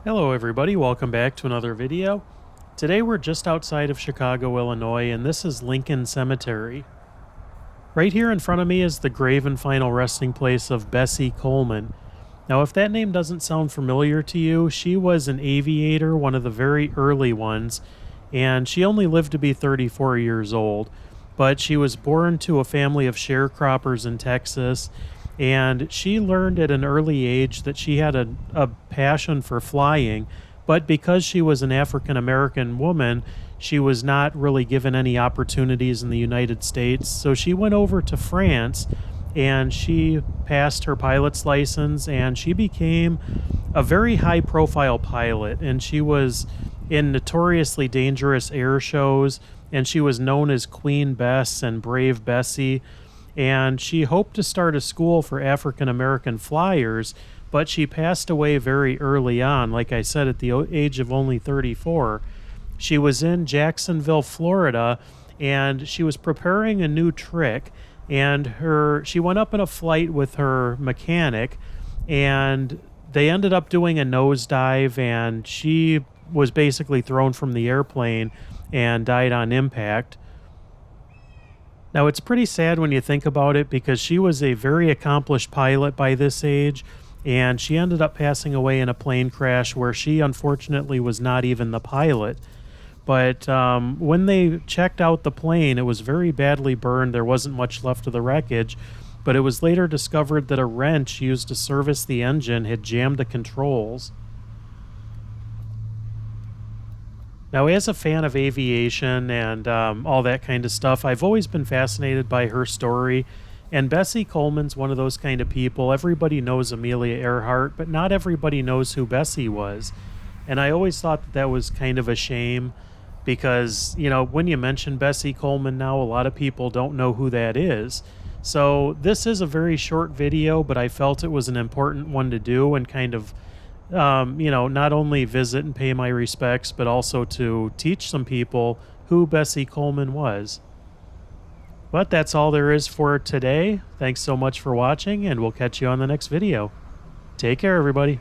Hello everybody, welcome back to another video. Today we're just outside of Chicago, Illinois, and this is Lincoln Cemetery. Right here in front of me is the grave and final resting place of Bessie Coleman. Now if that name doesn't sound familiar to you, she was an aviator, one of the very early ones, and she only lived to be 34 years old. But she was born to a family of sharecroppers in Texas, and she learned at an early age that she had a passion for flying, but because she was an African American woman, she was not really given any opportunities in the United States. So she went over to France and she passed her pilot's license and she became a very high profile pilot. And she was in notoriously dangerous air shows, and she was known as Queen Bess and Brave Bessie. And she hoped to start a school for African American flyers, but she passed away very early on, like I said, at the age of only 34. She was in Jacksonville, Florida, and she was preparing a new trick, and she went up in a flight with her mechanic, and they ended up doing a nosedive, and she was basically thrown from the airplane and died on impact. Now, it's pretty sad when you think about it because she was a very accomplished pilot by this age, and she ended up passing away in a plane crash where she unfortunately was not even the pilot. But when they checked out the plane, it was very badly burned. There wasn't much left of the wreckage, but it was later discovered that a wrench used to service the engine had jammed the controls. Now, as a fan of aviation and all that kind of stuff, I've always been fascinated by her story. And Bessie Coleman's one of those kind of people. Everybody knows Amelia Earhart, but not everybody knows who Bessie was. And I always thought that that was kind of a shame because, you know, when you mention Bessie Coleman now, a lot of people don't know who that is. So this is a very short video, but I felt it was an important one to do and kind of not only visit and pay my respects, but also to teach some people who Bessie Coleman was. But that's all there is for today. Thanks so much for watching, and we'll catch you on the next video. Take care, everybody.